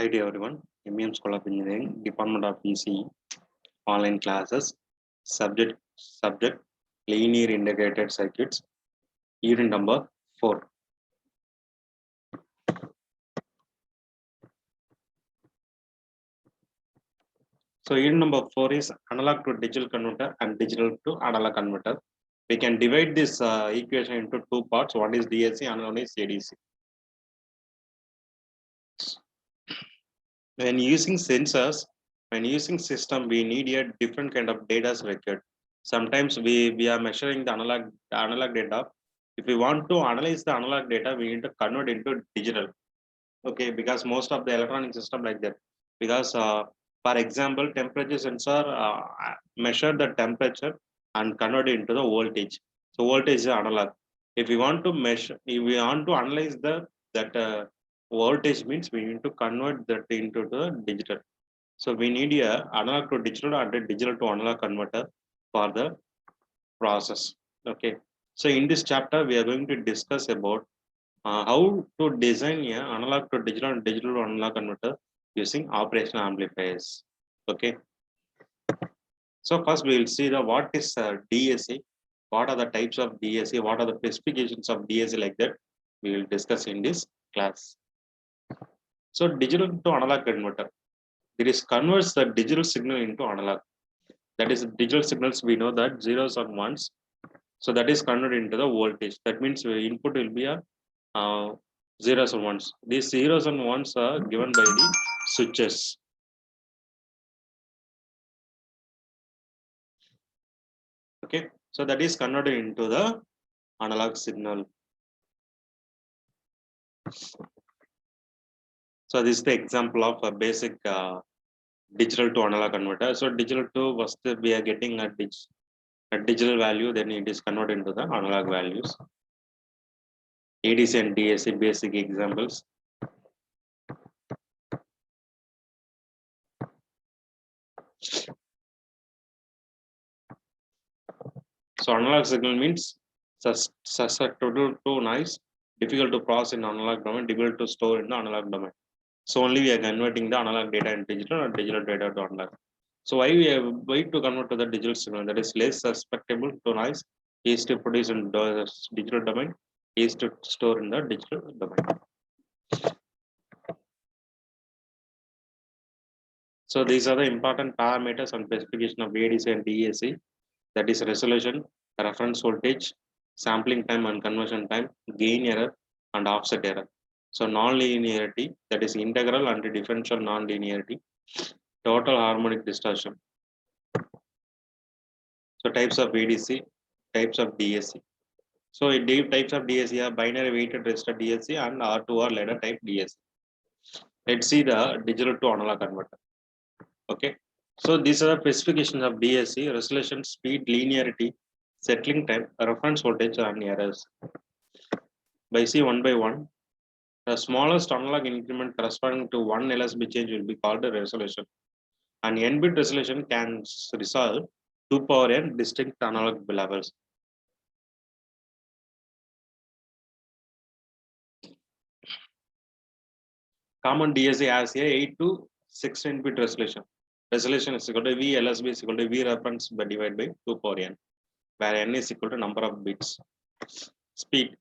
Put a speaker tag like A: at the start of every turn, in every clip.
A: Hi dear everyone, MEM School of Engineering, Department of ECE, online classes, subject linear integrated circuits, unit number 4. So unit number 4 is analog to digital converter and digital to analog converter. We can divide this equation into two parts. One is DAC and one is ADC. When using sensors, when using system, we need a different kind of data record. Sometimes we are measuring the analog data. If we want to analyze the analog data, we need to convert into digital. Okay, because most of the electronic system like that. Because for example, temperature sensor measure the temperature and convert it into the voltage. So voltage is analog. If we want to measure, if we want to analyze that voltage, means we need to convert that into the digital. So we need a analog to digital and a digital to analog converter for the process. Okay. So in this chapter, we are going to discuss about how to design a analog to digital and digital to analog converter using operational amplifiers. Okay. So first we will see the what is DAC, what are the types of DAC, what are the specifications of DAC, like that we will discuss in this class. So digital to analog converter, it is converts the digital signal into analog. That is digital signals, we know that zeros and ones. So that is converted into the voltage. That means input will be a zeros and ones. These zeros and ones are given by the switches. Okay, so that is converted into the analog signal. So this is the example of a basic digital to analog converter. So digital to first we are getting a digital value, then it is converted into the analog values. ADC and DAC basic examples. So analog signal means susceptible to noise, difficult to process in analog domain, difficult to store in the analog domain. So only we are converting the analog data into digital and digital data to analog. So why we have why to convert to the digital signal, that is less susceptible to noise, is to produce in the digital domain, is to store in the digital domain. So these are the important parameters and specification of ADC and DAC, that is resolution, reference voltage, sampling time and conversion time, gain error and offset error. So non-linearity, that is integral and differential non-linearity, total harmonic distortion. So types of ADC, types of DAC. So types of DAC are binary weighted resistor DAC and R2 or ladder type DAC. Let's see the digital to analog converter. Okay. So these are the specifications of DAC: resolution, speed, linearity, settling time, reference voltage, and errors. By C one by one, the smallest analog increment corresponding to one LSB change will be called a resolution. And n-bit resolution can resolve 2 power n distinct analog levels. Common DAC has a 8 to 16-bit resolution. Resolution is equal to V LSB is equal to V reference by divided by 2 power n, where n is equal to number of bits. Speed,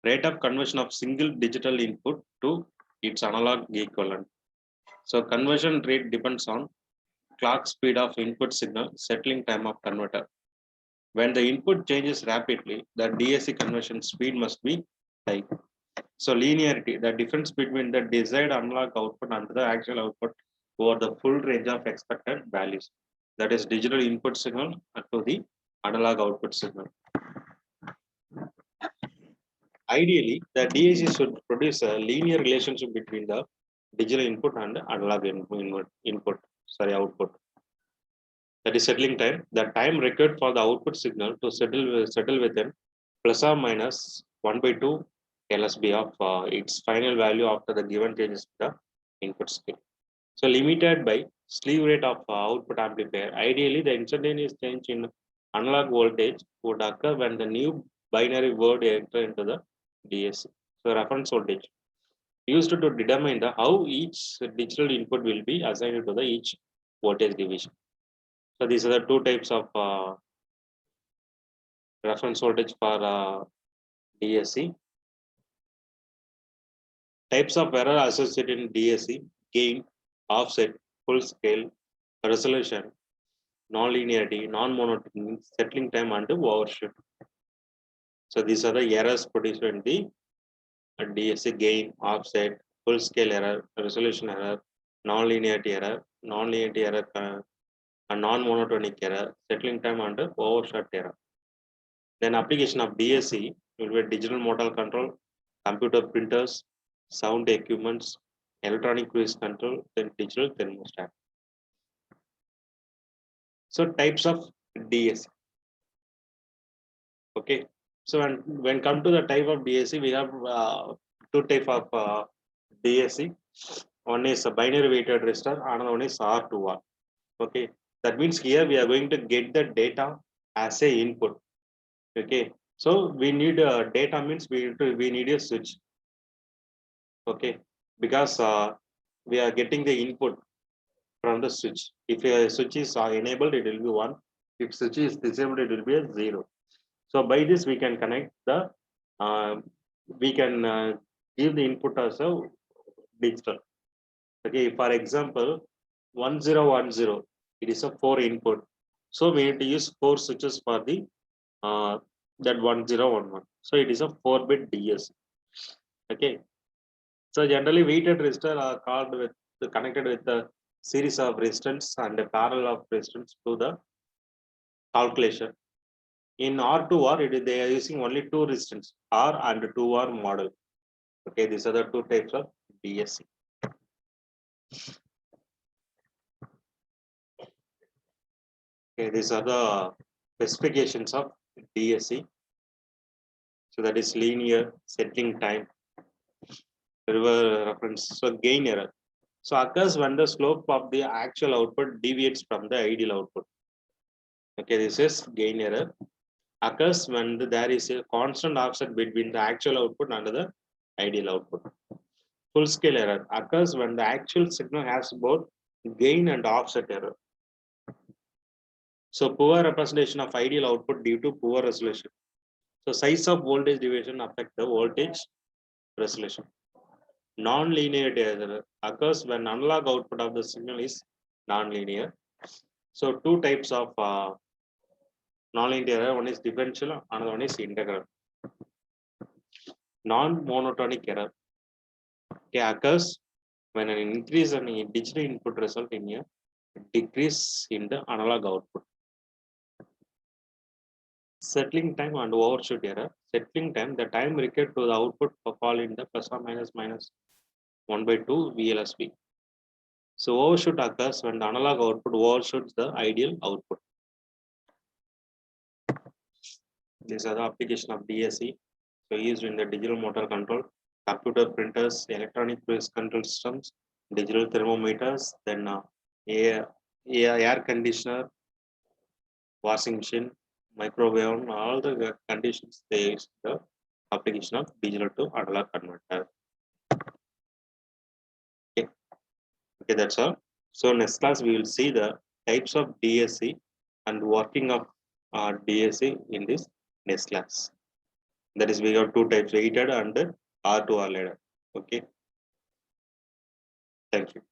A: rate of conversion of single digital input to its analog equivalent. So conversion rate depends on clock speed of input signal, settling time of converter. When the input changes rapidly, the DAC conversion speed must be high. So linearity, the difference between the desired analog output and the actual output over the full range of expected values. That is digital input signal to the analog output signal. Ideally, the DAC should produce a linear relationship between the digital input and the analog output. That is settling time, the time required for the output signal to settle within plus or minus 1 by 2 LSB of its final value after the given changes in the input scale. So limited by slew rate of output amplifier. Ideally, the instantaneous change in analog voltage would occur when the new binary word enter into the DAC. So reference voltage. used to determine the how each digital input will be assigned to the each voltage division. So these are the two types of reference voltage for DSC. Types of error associated in DSC: gain, offset, full scale, resolution, non-linearity, non-monotony, settling time, and overshoot. So these are the errors produced in the DSC: gain, offset, full scale error, resolution error, non-linearity error, non-linearity error, and non-monotonic error, settling time, and overshot error. Then application of DSC will be digital motor control, computer printers, sound equipments, electronic cruise control, then digital thermostat. So types of DSC. Okay. So when come to the type of DSC, we have two type of DSC. One is a binary weighted resistor, another one is R2R. Okay. That means here we are going to get the data as a input. Okay. So we need data means we need a switch. Okay. Because we are getting the input from the switch. If a switch is enabled, it will be 1. If switch is disabled, it will be a 0. So by this we can connect the we can give the input as a digital. Okay, for example, 1010, it is a 4 input. So we need to use 4 switches for the that 1011. So it is a 4-bit DSC. Okay. So generally weighted resistor are called with connected with the series of resistance and a parallel of resistance to the calculation. In R2R, they are using only 2 resistance, R and 2R model. Okay, these are the 2 types of DSC. Okay, these are the specifications of DSC. So that is linear, settling time, river reference. So gain error. So occurs when the slope of the actual output deviates from the ideal output. Okay, this is gain error. Occurs when there is a constant offset between the actual output and the ideal output. Full scale error occurs when the actual signal has both gain and offset error. So poor representation of ideal output due to poor resolution. So size of voltage deviation affect the voltage resolution. Non-linear error occurs when analog output of the signal is non-linear. So two types of non-linear error, one is differential, another one is integral. Non-monotonic error occurs when an increase in digital input result in a decrease in the analog output. Settling time and overshoot error. Settling time, the time required to the output for fall in the plus or minus 1/2 VLSB. So overshoot occurs when the analog output overshoots the ideal output. These are the application of DSC. So used in the digital motor control, computer printers, electronic cruise control systems, digital thermometers, then air conditioner, washing machine, microwave, all the conditions they use the application of digital to analog converter. Okay. Okay, that's all. So next class we will see the types of DSC and working of DSC in this next class. That is, we have 2 types, weighted and R2R ladder. Okay. Thank you.